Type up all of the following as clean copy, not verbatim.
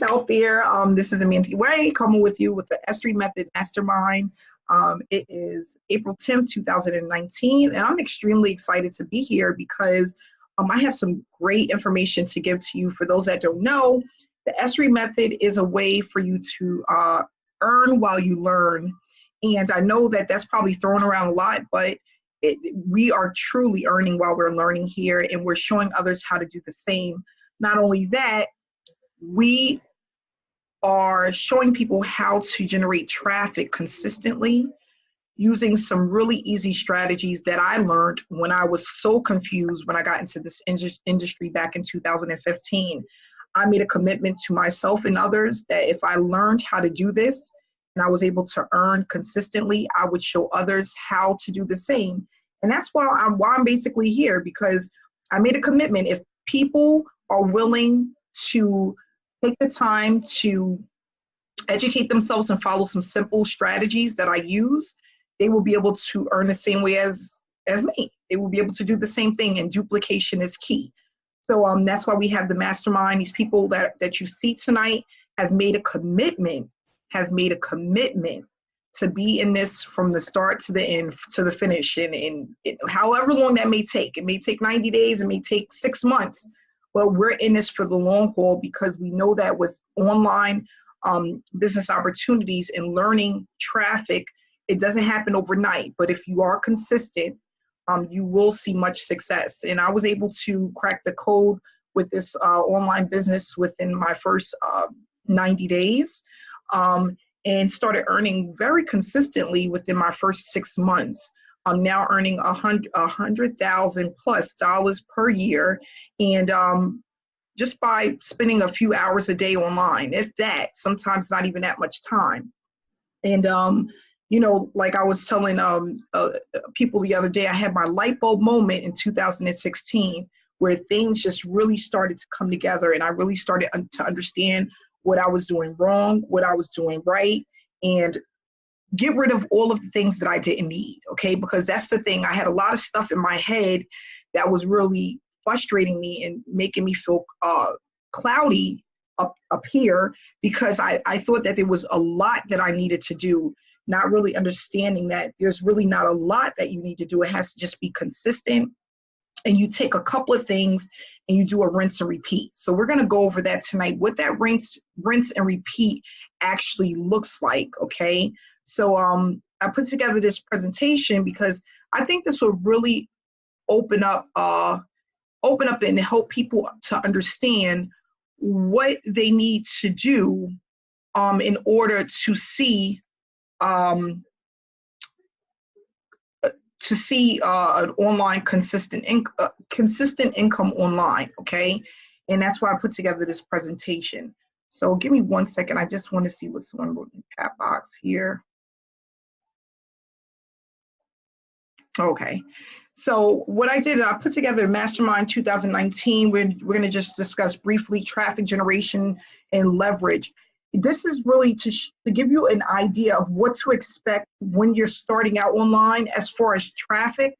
out there. This is Amanda Way coming with you with the S3 Method Mastermind. It is April 10th, 2019, and I'm extremely excited to be here because I have some great information to give to you. For those that don't know, the S3 Method is a way for you to earn while you learn. And I know that that's probably thrown around a lot, but we are truly earning while we're learning here, and we're showing others how to do the same. Not only that, we are showing people how to generate traffic consistently using some really easy strategies that I learned when I was so confused when I got into this industry back in 2015. I made a commitment to myself and others that if I learned how to do this and I was able to earn consistently, I would show others how to do the same. And that's why I'm basically here, because I made a commitment. If people are willing to take the time to educate themselves and follow some simple strategies that I use, they will be able to earn the same way as me. They will be able to do the same thing, and duplication is key. So that's why we have the mastermind. These people that you see tonight have made a commitment to be in this from the start to the end, to the finish, and however long that may take. It may take 90 days, it may take 6 months, but we're in this for the long haul because we know that with online business opportunities and learning traffic, it doesn't happen overnight. But if you are consistent, you will see much success. And I was able to crack the code with this online business within my first 90 days and started earning very consistently within my first 6 months. I'm now earning $100,000+ per year, and just by spending a few hours a day online, if that, sometimes not even that much time. And you know, like I was telling people the other day, I had my light bulb moment in 2016 where things just really started to come together, and I really started to understand what I was doing wrong, what I was doing right, and get rid of all of the things that I didn't need, okay? Because that's the thing. I had a lot of stuff in my head that was really frustrating me and making me feel cloudy up here, because I thought that there was a lot that I needed to do, not really understanding that there's really not a lot that you need to do. It has to just be consistent, and you take a couple of things and you do a rinse and repeat. So we're going to go over that tonight, what that rinse and repeat actually looks like, okay? So I put together this presentation because I think this will really open up and help people to understand what they need to do in order to see an online consistent income online, okay? And that's why I put together this presentation. So give me 1 second. I just want to see what's on the chat box here. Okay, so what I did, I put together Mastermind 2019. We're going to just discuss briefly traffic generation and leverage. This is really to give you an idea of what to expect when you're starting out online as far as traffic,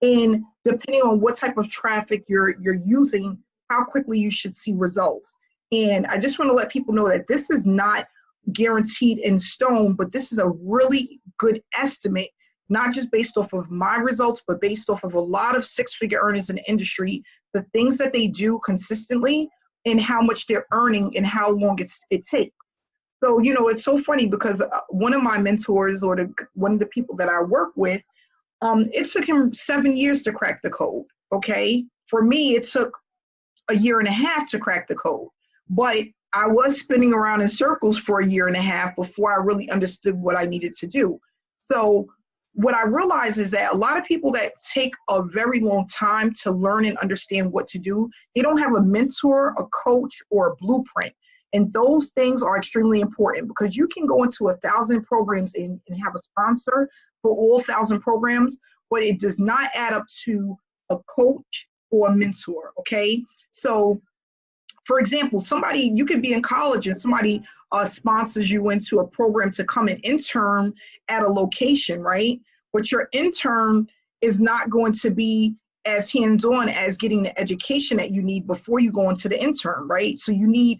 and depending on what type of traffic you're using, how quickly you should see results. And I just want to let people know that this is not guaranteed in stone, but this is a really good estimate, not just based off of my results, but based off of a lot of six-figure earners in the industry, the things that they do consistently and how much they're earning and how long it takes. So, you know, it's so funny because one of my mentors, or one of the people that I work with, it took him 7 years to crack the code, okay? For me, it took a year and a half to crack the code. But I was spinning around in circles for a year and a half before I really understood what I needed to do. So what I realized is that a lot of people that take a very long time to learn and understand what to do, they don't have a mentor, a coach, or a blueprint. And those things are extremely important, because you can go into 1,000 programs and have a sponsor for all 1,000 programs, but it does not add up to a coach or a mentor, okay? So, for example, you could be in college and somebody sponsors you into a program to come and intern at a location, right? But your intern is not going to be as hands-on as getting the education that you need before you go into the intern, right? So you need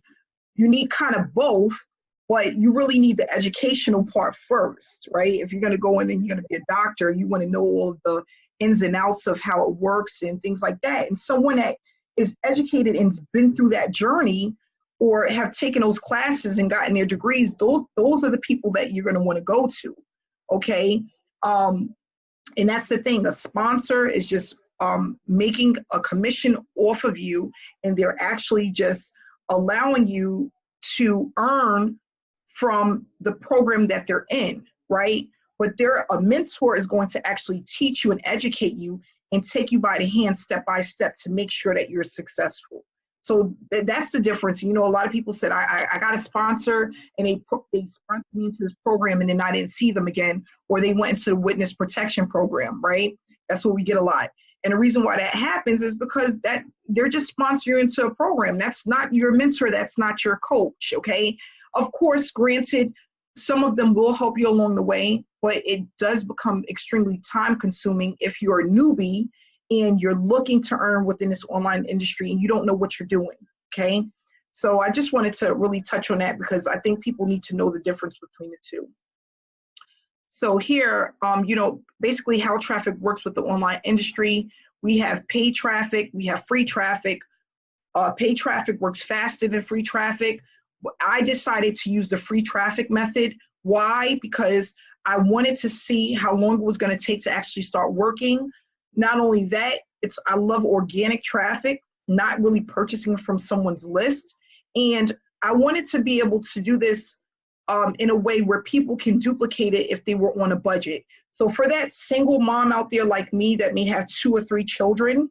you need kind of both, but you really need the educational part first, right? If you're going to go in and you're going to be a doctor, you want to know all of the ins and outs of how it works and things like that. And someone that is educated and been through that journey or have taken those classes and gotten their degrees, those are the people that you're going to want to go to, okay? And that's the thing. A sponsor is just making a commission off of you, and they're actually just allowing you to earn from the program that they're in, right? But a mentor is going to actually teach you and educate you and take you by the hand step by step to make sure that you're successful. So that's the difference. You know, a lot of people said, I got a sponsor and they sponsored me into this program and then I didn't see them again, or they went into the witness protection program, right? That's what we get a lot. And the reason why that happens is because that they're just sponsoring you into a program. That's not your mentor. That's not your coach, okay? Of course, granted, some of them will help you along the way, but it does become extremely time consuming if you're a newbie and you're looking to earn within this online industry and you don't know what you're doing, okay? So I just wanted to really touch on that because I think people need to know the difference between the two. So here, you know, basically how traffic works with the online industry. We have paid traffic, we have free traffic. Paid traffic works faster than free traffic. I decided to use the free traffic method. Why? Because I wanted to see how long it was going to take to actually start working. Not only that, I love organic traffic, not really purchasing from someone's list. And I wanted to be able to do this in a way where people can duplicate it if they were on a budget. So for that single mom out there like me that may have 2 or 3 children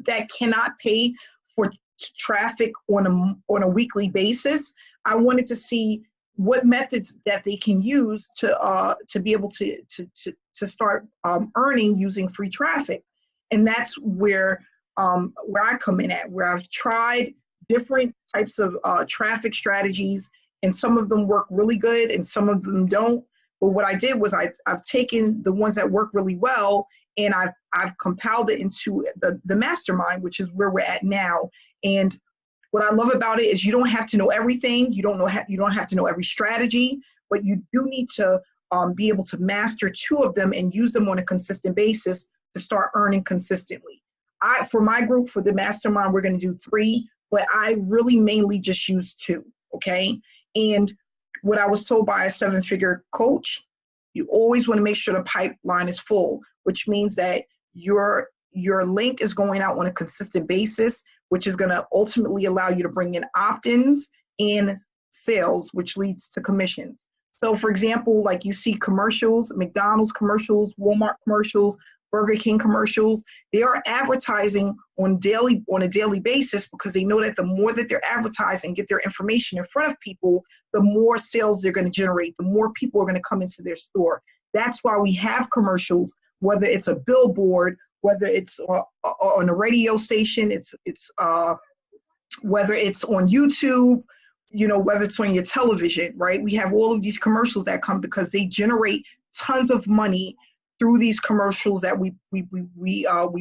that cannot pay for traffic on a weekly basis, I wanted to see what methods that they can use to be able to start earning using free traffic. And that's where I come in at, where I've tried different types of traffic strategies, and some of them work really good and some of them don't. But what I did was I've taken the ones that work really well and I've compiled it into the Mastermind, which is where we're at now. And what I love about it is you don't have to know everything. You don't have to know every strategy, but you do need to be able to master 2 of them and use them on a consistent basis to start earning consistently. For my group, for the Mastermind, we're going to do 3, but I really mainly just use 2, okay? And what I was told by a 7-figure coach, you always want to make sure the pipeline is full, which means that your link is going out on a consistent basis, which is going to ultimately allow you to bring in opt-ins and sales, which leads to commissions. So for example, like you see commercials, McDonald's commercials, Walmart commercials, Burger King commercials, they are advertising on a daily basis because they know that the more that they're advertising and get their information in front of people, the more sales they're going to generate, the more people are going to come into their store. That's why we have commercials, whether it's a billboard, whether it's on a radio station, whether it's on YouTube, you know, whether it's on your television, right? We have all of these commercials that come because they generate tons of money through these commercials that we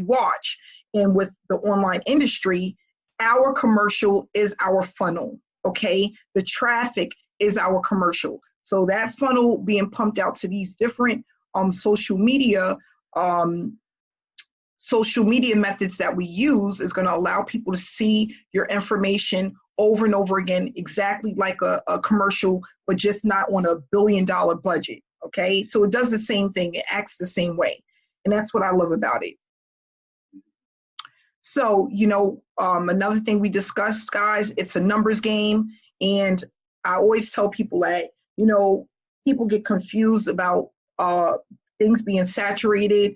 watch. And with the online industry, our commercial is our funnel, okay? The traffic is our commercial. So that funnel being pumped out to these different social media methods that we use is going to allow people to see your information over and over again, exactly like a commercial, but just not on $1 billion budget. Okay, so it does the same thing. It acts the same way. And that's what I love about it. So, you know, another thing we discussed, guys, it's a numbers game. And I always tell people that, you know, people get confused about things being saturated.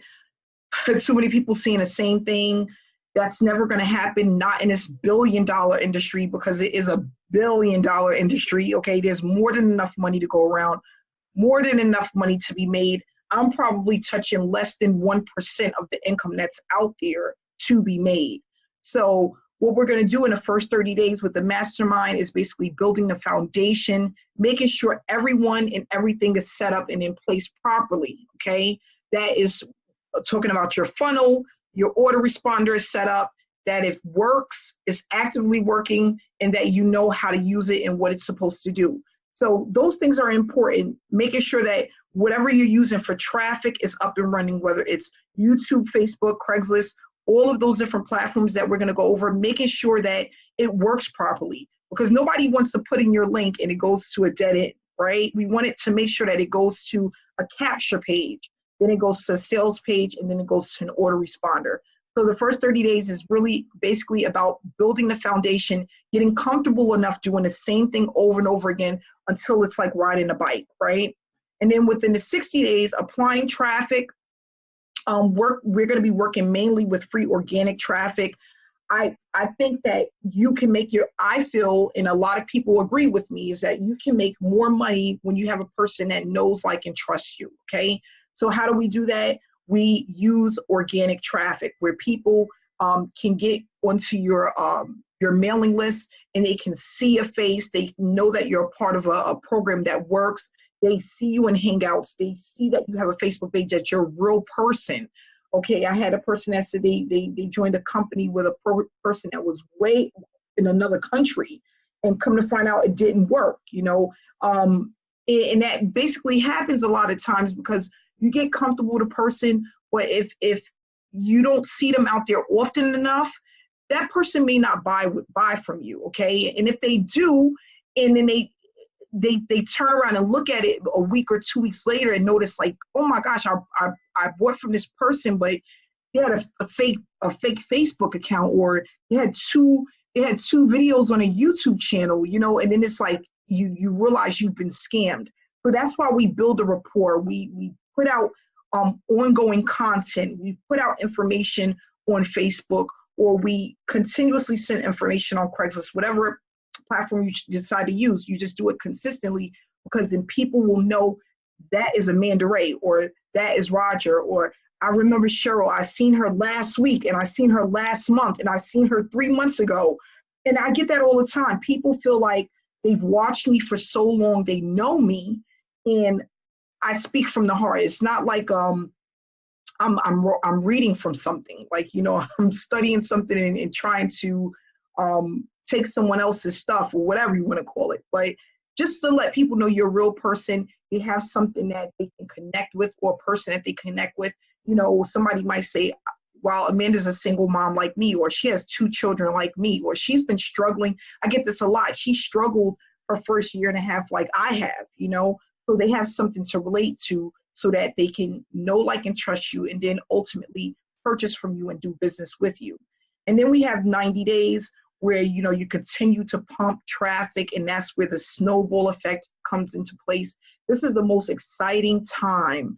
Too many people seeing the same thing. That's never going to happen, not in this $1 billion industry, because it is a $1 billion industry. Okay, there's more than enough money to go around. More than enough money to be made. I'm probably touching less than 1% of the income that's out there to be made. So what we're going to do in the first 30 days with the Mastermind is basically building the foundation, making sure everyone and everything is set up and in place properly, okay? That is talking about your funnel, your autoresponder is set up, that it works, it's actively working, and that you know how to use it and what it's supposed to do. So those things are important, making sure that whatever you're using for traffic is up and running, whether it's YouTube, Facebook, Craigslist, all of those different platforms that we're going to go over, making sure that it works properly, because nobody wants to put in your link and it goes to a dead end, right? We want it to make sure that it goes to a capture page, then it goes to a sales page, and then it goes to an auto responder. So the first 30 days is really basically about building the foundation, getting comfortable enough doing the same thing over and over again until it's like riding a bike, right? And then within the 60 days, applying traffic. We're going to be working mainly with free organic traffic. I think that you can make I feel, and a lot of people agree with me, is that you can make more money when you have a person that knows, like, and trusts you, okay? So how do we do that? We use organic traffic where people can get onto your mailing list and they can see a face. They know that you're a part of a program that works. They see you in Hangouts. They see that you have a Facebook page, that you're a real person. Okay, I had a person that said they joined a company with a person that was way in another country, and come to find out it didn't work, you know. And that basically happens a lot of times because you get comfortable with a person, but if you don't see them out there often enough, that person may not buy from you, okay? And if they do, and then they turn around and look at it a week or 2 weeks later and notice, like, oh my gosh, I bought from this person, but they had a fake Facebook account, or they had two videos on a YouTube channel, you know, and then it's like you realize you've been scammed. So that's why we build a rapport. We put out ongoing content. We put out information on Facebook, or we continuously send information on Craigslist, whatever platform you decide to use. You just do it consistently, because then people will know that is Amanda Ray, or that is Roger, or I remember Cheryl. I seen her last week, and I seen her last month, and I seen her 3 months ago. And I get that all the time. People feel like they've watched me for so long, they know me, and I speak from the heart. It's not like I'm reading from something, like, you know, I'm studying something and trying to take someone else's stuff, or whatever you want to call it. But just to let people know you're a real person, they have something that they can connect with, or a person that they connect with. You know, somebody might say, well, Amanda's a single mom like me, or she has 2 children like me, or she's been struggling. I get this a lot. She struggled her first year and a half like I have, you know. So they have something to relate to, so that they can know, like, and trust you, and then ultimately purchase from you and do business with you. And then we have 90 days where, you know, you continue to pump traffic, and that's where the snowball effect comes into place. This is the most exciting time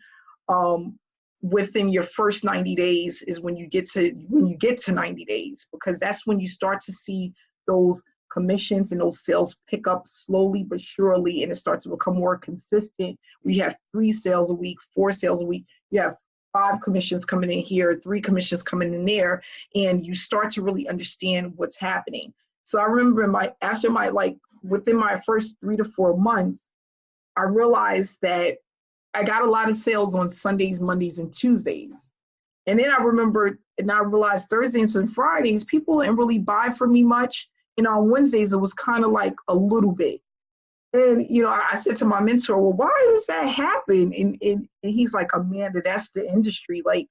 within your first 90 days, is when you get to 90 days, because that's when you start to see those commissions and those sales pick up slowly but surely, and it starts to become more consistent. We have 3 sales a week, 4 sales a week. You have 5 commissions coming in here, 3 commissions coming in there, and you start to really understand what's happening. So I remember within my first 3 to 4 months, I realized that I got a lot of sales on Sundays, Mondays, and Tuesdays. And then I realized Thursdays and Fridays, people didn't really buy from me much. And on Wednesdays, it was kind of like a little bit. And, you know, I said to my mentor, well, why does that happen? And he's like, Amanda, that's the industry. Like,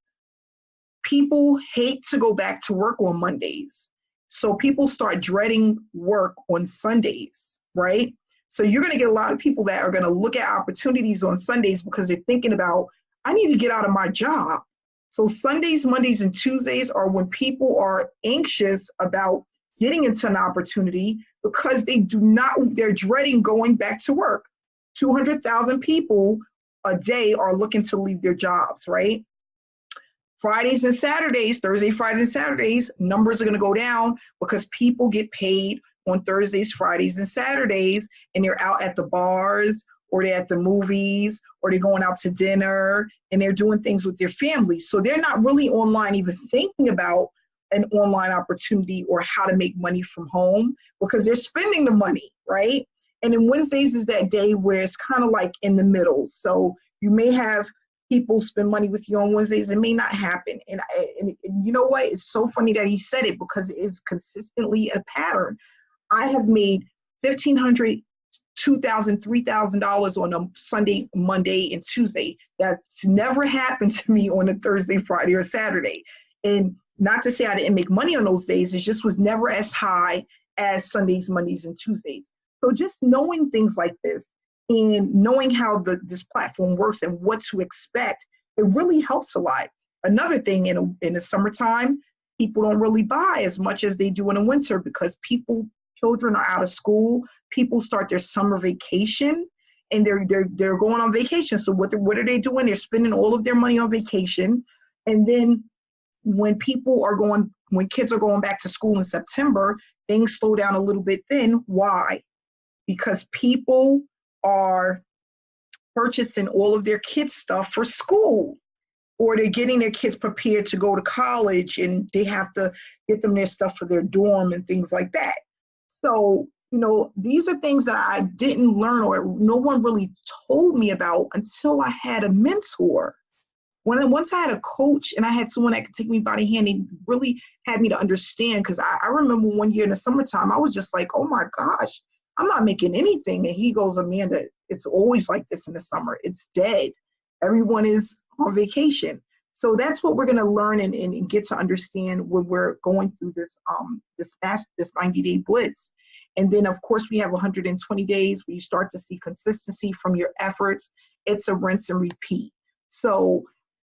people hate to go back to work on Mondays. So people start dreading work on Sundays, right? So you're going to get a lot of people that are going to look at opportunities on Sundays because they're thinking about, I need to get out of my job. So Sundays, Mondays, and Tuesdays are when people are anxious about getting into an opportunity, because they're dreading going back to work. 200,000 people a day are looking to leave their jobs, right? Fridays and Saturdays, Thursday, Fridays, and Saturdays, numbers are going to go down because people get paid on Thursdays, Fridays, and Saturdays, and they're out at the bars, or they're at the movies, or they're going out to dinner, and they're doing things with their families. So they're not really online even thinking about an online opportunity or how to make money from home, because they're spending the money, right? And then Wednesdays is that day where it's kind of like in the middle. So you may have people spend money with you on Wednesdays. It may not happen. And you know what? It's so funny that he said it because it is consistently a pattern. I have made $1,500, $2,000, $3,000 on a Sunday, Monday, and Tuesday. That's never happened to me on a Thursday, Friday, or Saturday. And not to say I didn't make money on those days, it just was never as high as Sundays, Mondays, and Tuesdays. So just knowing things like this and knowing how this platform works and what to expect, it really helps a lot. Another thing, in the summertime, people don't really buy as much as they do in the winter because children are out of school. People start their summer vacation, and they're going on vacation. So what are they doing? They're spending all of their money on vacation, and then when kids are going back to school in September, things slow down a little bit. Then why? Because people are purchasing all of their kids' stuff for school, or they're getting their kids prepared to go to college, and they have to get them their stuff for their dorm and things like that. So, these are things that I didn't learn or no one really told me about until I had a mentor. Once I had a coach and I had someone that could take me by the hand, they really had me to understand, because I remember one year in the summertime, I was just like, oh my gosh, I'm not making anything. And he goes, Amanda, it's always like this in the summer. It's dead. Everyone is on vacation. So that's what we're going to learn and get to understand when we're going through this 90-day blitz. And then, of course, we have 120 days where you start to see consistency from your efforts. It's a rinse and repeat. So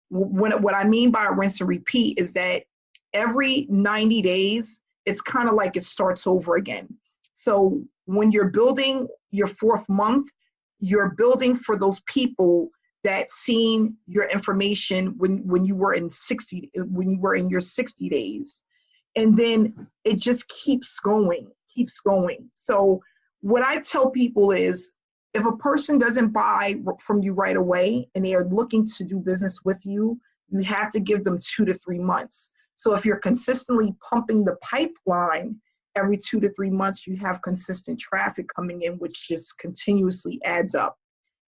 what I mean by a rinse and repeat is that every 90 days, it's kind of like it starts over again. So when you're building your 4th month, you're building for those people that seen your information when you were in your 60 days. And then it just keeps going. So what I tell people is, if a person doesn't buy from you right away and they are looking to do business with you, you have to give them 2 to 3 months. So if you're consistently pumping the pipeline every 2 to 3 months, you have consistent traffic coming in, which just continuously adds up.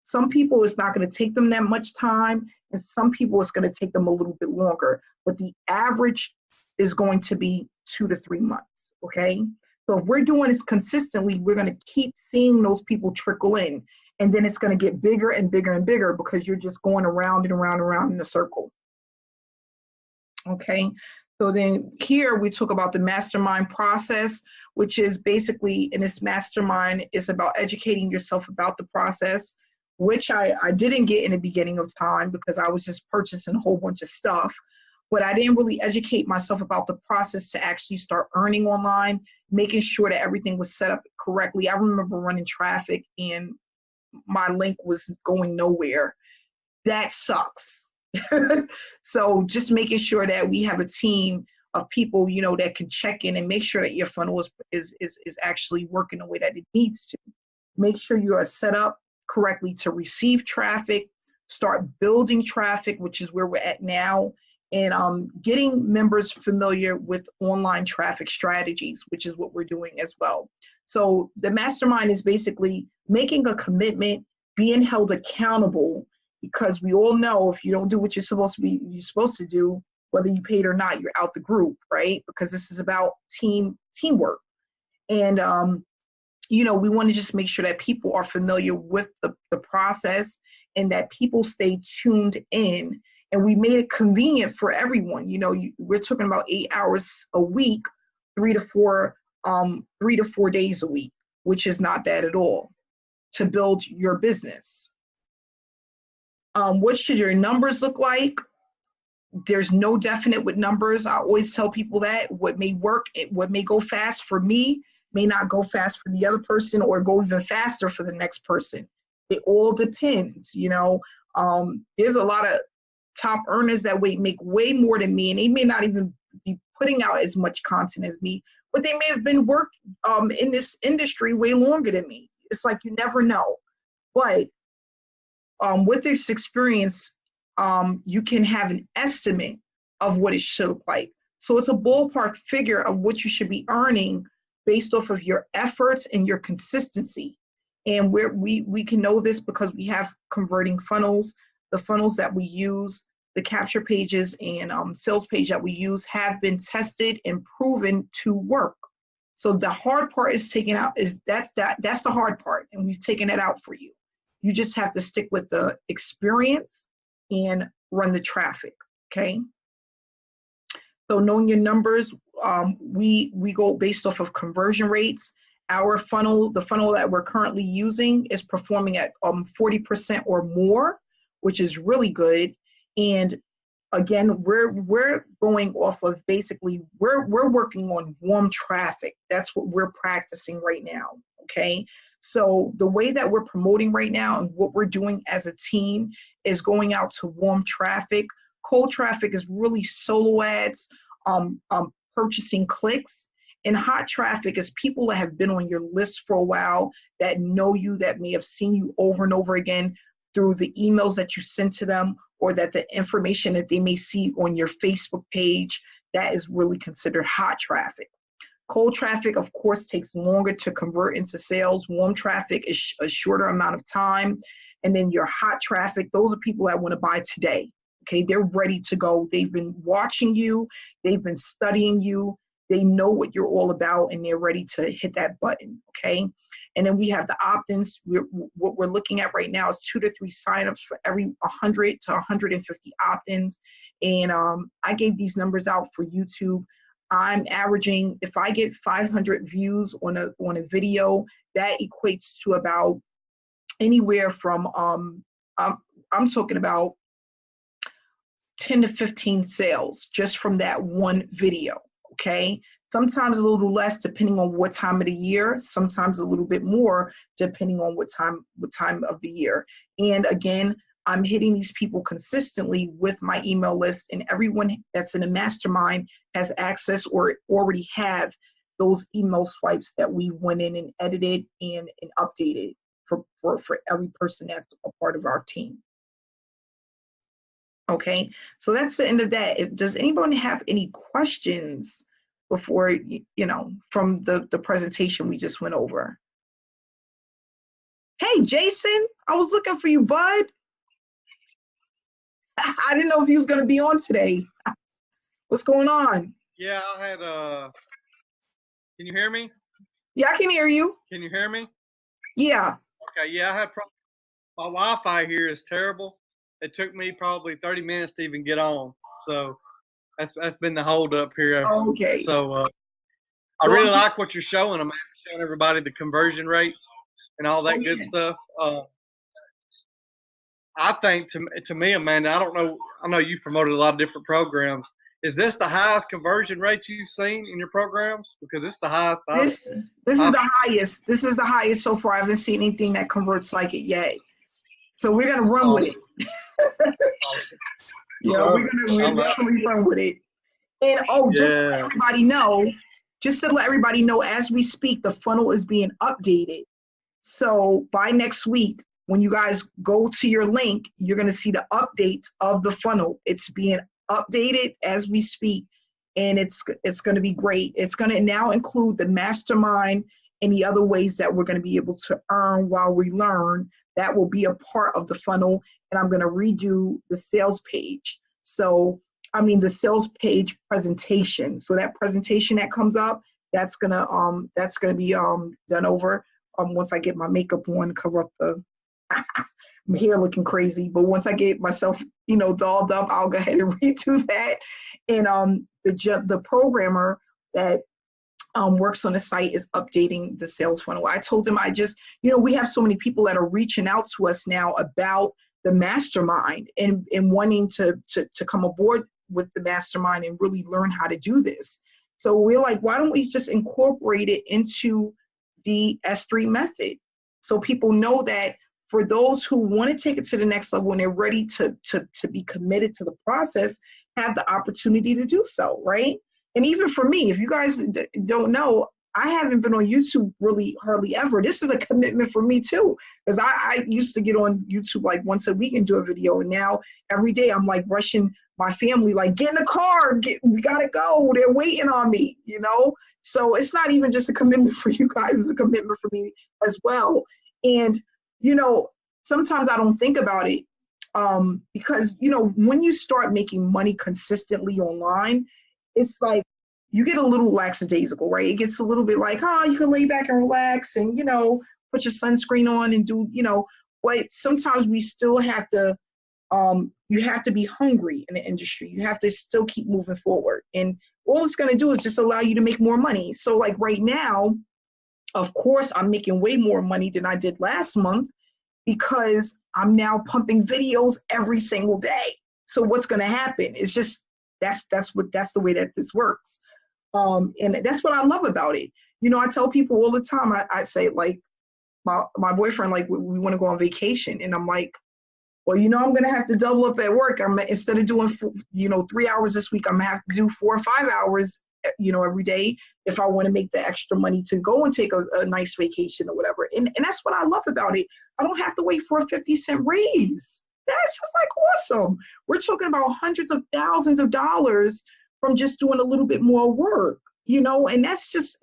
Some people, it's not going to take them that much time, and some people, it's going to take them a little bit longer. But the average is going to be 2 to 3 months, okay? So if we're doing this consistently, we're going to keep seeing those people trickle in, and then it's going to get bigger and bigger and bigger because you're just going around and around and around in a circle. Okay, so then here we talk about the mastermind process, which is basically, in this mastermind, is about educating yourself about the process, which I didn't get in the beginning of time because I was just purchasing a whole bunch of stuff. But I didn't really educate myself about the process to actually start earning online, making sure that everything was set up correctly. I remember running traffic and my link was going nowhere. That sucks. So just making sure that we have a team of people, that can check in and make sure that your funnel is actually working the way that it needs to. Make sure you are set up correctly to receive traffic, start building traffic, which is where we're at now, and getting members familiar with online traffic strategies, which is what we're doing as well. So the mastermind is basically making a commitment, being held accountable, because we all know if you don't do what you're supposed to do, whether you paid or not, you're out the group, right? Because this is about teamwork. And we want to just make sure that people are familiar with the process and that people stay tuned in. And we made it convenient for everyone. We're talking about 8 hours a week, 3 to 4 days a week, which is not bad at all to build your business. What should your numbers look like? There's no definite with numbers. I always tell people that what may work, what may go fast for me may not go fast for the other person, or go even faster for the next person. It all depends. There's a lot of top earners that make way more than me, and they may not even be putting out as much content as me, but they may have been in this industry way longer than me. It's like, you never know. But with this experience, you can have an estimate of what it should look like. So it's a ballpark figure of what you should be earning based off of your efforts and your consistency. And we can know this because we have converting funnels. the funnels that we use, the capture pages and sales page that we use have been tested and proven to work. So the hard part is taken out, that's the hard part, and we've taken it out for you. You just have to stick with the experience and run the traffic, okay? So knowing your numbers, we go based off of conversion rates. Our funnel, the funnel that we're currently using, is performing at 40% or more, which is really good. And again, we're going off of basically, we're working on warm traffic. That's what we're practicing right now, okay? So the way that we're promoting right now and what we're doing as a team is going out to warm traffic. Cold traffic is really solo ads, purchasing clicks, and hot traffic is people that have been on your list for a while, that know you, that may have seen you over and over again through the emails that you send to them, or that the information that they may see on your Facebook page. That is really considered hot traffic. Cold traffic, of course, takes longer to convert into sales. Warm traffic is a shorter amount of time. And then your hot traffic, those are people that want to buy today. Okay, they're ready to go. They've been watching you. They've been studying you. They know what you're all about, and they're ready to hit that button, okay? And then we have the opt-ins. What we're looking at right now is 2 to 3 signups for every 100 to 150 opt-ins. And I gave these numbers out for YouTube. I'm averaging, if I get 500 views on a video, that equates to about anywhere from, I'm talking about 10 to 15 sales just from that one video, okay? Sometimes a little less depending on what time of the year, sometimes a little bit more depending on what time of the year. And again, I'm hitting these people consistently with my email list, and everyone that's in a mastermind has access or already have those email swipes that we went in and edited and updated for every person that's a part of our team. Okay, so that's the end of that. Does anyone have any questions before, you know, from the presentation we just went over? Hey, Jason, I was looking for you, bud. I didn't know if you was going to be on today. What's going on? Yeah, I had, can you hear me? Yeah, I can hear you. Can you hear me? Yeah. Okay, yeah, I had my Wi-Fi here is terrible. It took me probably 30 minutes to even get on. So that's been the hold up here. Okay. So I really like what you're showing them, showing everybody the conversion rates and all that good stuff. I think to me, Amanda, I don't know. I know you've promoted a lot of different programs. Is this the highest conversion rate you've seen in your programs? Because it's the highest. This is the highest. This is the highest so far. I haven't seen anything that converts like it yet. So we're gonna run with it. Yeah, we're definitely run with it. And just to let everybody know, as we speak, the funnel is being updated. So by next week, when you guys go to your link, you're gonna see the updates of the funnel. It's being updated as we speak, and it's gonna be great. It's gonna now include the mastermind and the other ways that we're gonna be able to earn while we learn. That will be a part of the funnel, and I'm gonna redo the sales page. So, I mean the sales page presentation. So that presentation that comes up, that's gonna be done over once I get my makeup on, cover up the my hair looking crazy. But once I get myself, you know, dolled up, I'll go ahead and redo that. And the programmer that works on the site is updating the sales funnel. I told him we have so many people that are reaching out to us now about the mastermind and wanting to come aboard with the mastermind and really learn how to do this. So we're like, why don't we just incorporate it into the S3 method so people know that for those who want to take it to the next level and they're ready to be committed to the process, have the opportunity to do so, right? And even for me, if you guys don't know, I haven't been on YouTube really hardly ever. This is a commitment for me too, because I used to get on YouTube like once a week and do a video, and now every day I'm like rushing my family, like, get in the car, we gotta go, they're waiting on me, you know? So it's not even just a commitment for you guys, it's a commitment for me as well. And, you know, sometimes I don't think about it. Because, you know, when you start making money consistently online, it's like you get a little lackadaisical, right? It gets a little bit like, oh, you can lay back and relax and, you know, put your sunscreen on and do, you know, but sometimes we still have to, you have to be hungry in the industry. You have to still keep moving forward. And all it's going to do is just allow you to make more money. So like right now, of course, I'm making way more money than I did last month because I'm now pumping videos every single day. So what's going to happen? It's just, that's the way that this works. And that's what I love about it. You know, I tell people all the time, I say like, my boyfriend, like we want to go on vacation. And I'm like, well, you know, I'm going to have to double up at work. Instead of doing, 3 hours this week, I'm going to have to do 4 or 5 hours, you know, every day if I want to make the extra money to go and take a nice vacation or whatever. And that's what I love about it. I don't have to wait for a 50-cent raise. That's just like awesome. We're talking about hundreds of thousands of dollars from just doing a little bit more work, you know, and it's just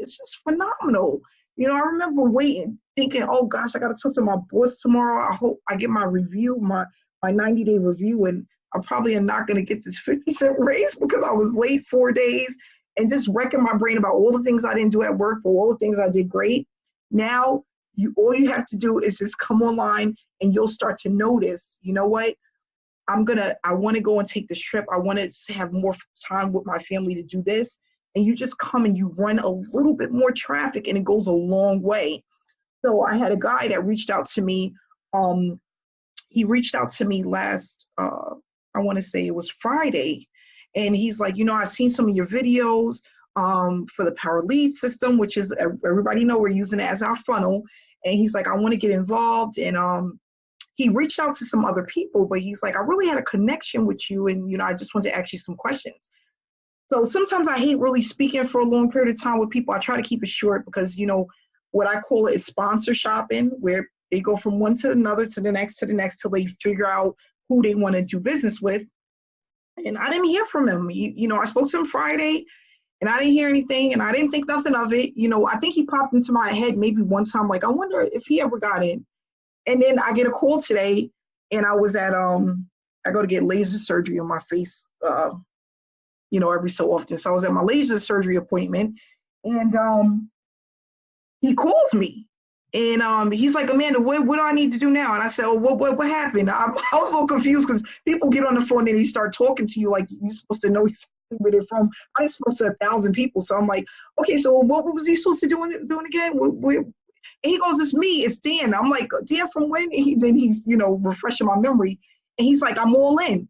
phenomenal. You know, I remember waiting, thinking, oh gosh, I got to talk to my boss tomorrow. I hope I get my review, my 90-day review, and I probably am not going to get this 50-cent raise because I was late 4 days, and just wrecking my brain about all the things I didn't do at work, but all the things I did great. Now, all you have to do is just come online and you'll start to notice, you know what? I want to go and take this trip. I want to have more time with my family to do this. And you just come and you run a little bit more traffic and it goes a long way. So I had a guy that reached out to me. He reached out to me last, I want to say it was Friday. And he's like, you know, I've seen some of your videos for the Power Lead system, which is, everybody know we're using it as our funnel. And he's like, I want to get involved. And he reached out to some other people, but he's like, I really had a connection with you. And, you know, I just want to ask you some questions. So sometimes I hate really speaking for a long period of time with people. I try to keep it short because, you know, what I call it is sponsor shopping, where they go from one to another, to the next, till they figure out who they want to do business with. And I didn't hear from him. You know, I spoke to him Friday and I didn't hear anything and I didn't think nothing of it. You know, I think he popped into my head maybe one time, like, I wonder if he ever got in. And then I get a call today and I was at, I go to get laser surgery on my face, you know, every so often. So I was at my laser surgery appointment and he calls me and he's like, Amanda, what do I need to do now? And I said, oh, what happened? I was a little confused because people get on the phone and they start talking to you like you're supposed to know exactly where they're from. I spoke to 1,000 people. So I'm like, okay, so what was he supposed to do again? And he goes, it's me, it's Dan. I'm like, Dan from when? And then he's, you know, refreshing my memory. And he's like, I'm all in.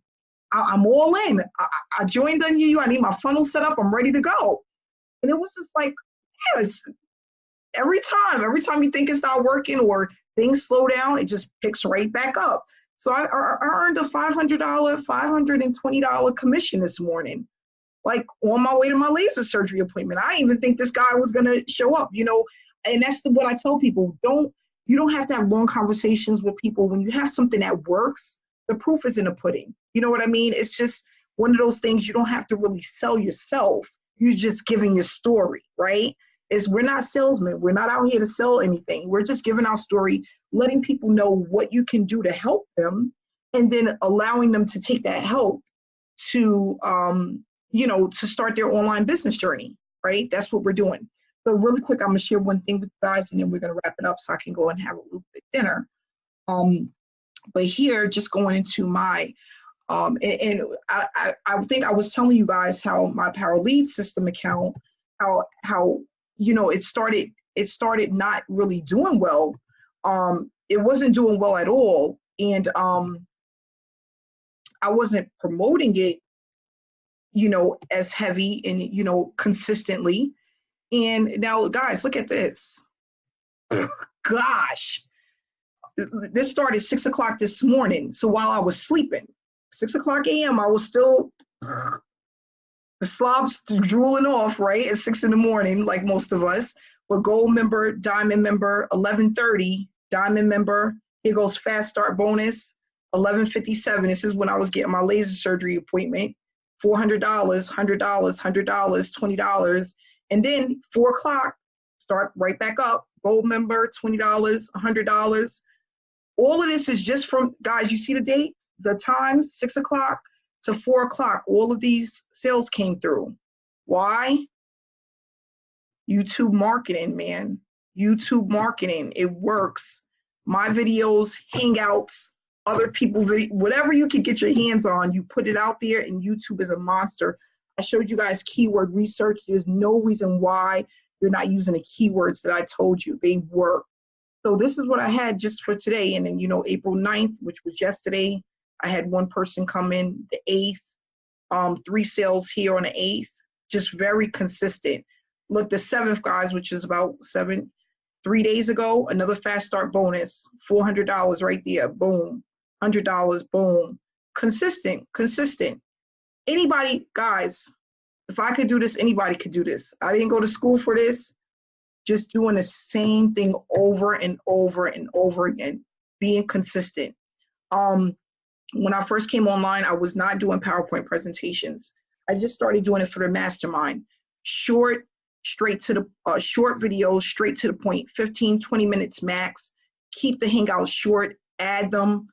I'm all in. I joined on you. I need my funnel set up. I'm ready to go. And it was just like, yes, every time you think it's not working or things slow down, it just picks right back up. So I earned a $520 commission this morning, like on my way to my laser surgery appointment. I didn't even think this guy was going to show up, you know, and that's what I tell people. You don't have to have long conversations with people. When you have something that works, the proof is in the pudding. You know what I mean? It's just one of those things. You don't have to really sell yourself. You're just giving your story, right? We're not salesmen. We're not out here to sell anything. We're just giving our story, letting people know what you can do to help them, and then allowing them to take that help to, you know, to start their online business journey, right? That's what we're doing. So really quick, I'm gonna share one thing with you guys, and then we're gonna wrap it up so I can go and have a little bit of dinner. But here, just going into my, and I think I was telling you guys how my Power Lead system account, how you know, it started not really doing well. It wasn't doing well at all. And I wasn't promoting it, you know, as heavy and, you know, consistently. And now, guys, look at this. Gosh, this started 6 o'clock this morning. So while I was sleeping, 6 o'clock a.m., I was still, the slob's drooling off, right, at 6 in the morning, like most of us. But gold member, diamond member, 11:30, diamond member. Here goes fast start bonus, 11:57. This is when I was getting my laser surgery appointment. $400, $100, $100, $20. And then 4 o'clock, start right back up. Gold member, $20, $100. All of this is just from, guys, you see the dates? the time, 6 o'clock to 4 o'clock, all of these sales came through. Why? YouTube marketing, man. YouTube marketing, it works. My videos, hangouts, other people, whatever you can get your hands on, you put it out there, and YouTube is a monster. I showed you guys keyword research. There's no reason why you're not using the keywords that I told you. They work. So this is what I had just for today. And then, you know, April 9th, which was yesterday, I had one person come in. The 8th, 3 sales here on the 8th, just very consistent. Look, the 7th, guys, which is about 3 days ago, another fast start bonus, $400 right there, boom, $100, boom. Consistent. Anybody, guys, if I could do this, anybody could do this. I didn't go to school for this. Just doing the same thing over and over and over again, being consistent. When I first came online, I was not doing PowerPoint presentations. I just started doing it for the Mastermind. Short videos, straight to the point, 15, 20 minutes max. Keep the hangouts short, add them.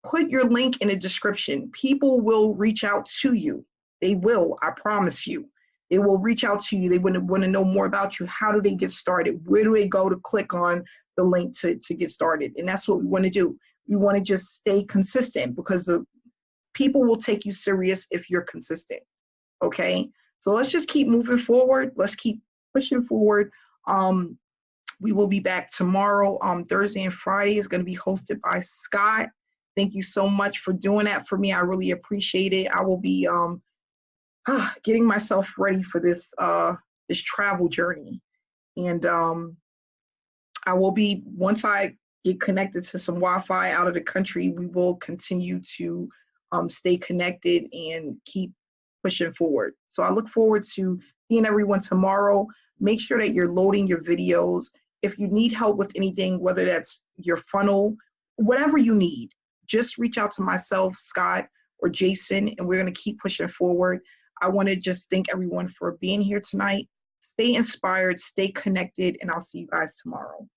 Put your link in the description. People will reach out to you. They will, I promise you. They will reach out to you. They want to know more about you. How do they get started? Where do they go to click on the link to get started? And that's what we want to do. We want to just stay consistent, because the people will take you serious if you're consistent. Okay? So let's just keep moving forward. Let's keep pushing forward. We will be back tomorrow. Thursday and Friday is going to be hosted by Scott. Thank you so much for doing that for me. I really appreciate it. I will be getting myself ready for this this travel journey, and I will be, once I get connected to some Wi-Fi out of the country, we will continue to stay connected and keep pushing forward. So I look forward to seeing everyone tomorrow. Make sure that you're loading your videos. If you need help with anything, whether that's your funnel, whatever you need, just reach out to myself, Scott, or Jason, and we're going to keep pushing forward. I want to just thank everyone for being here tonight. Stay inspired, stay connected, and I'll see you guys tomorrow.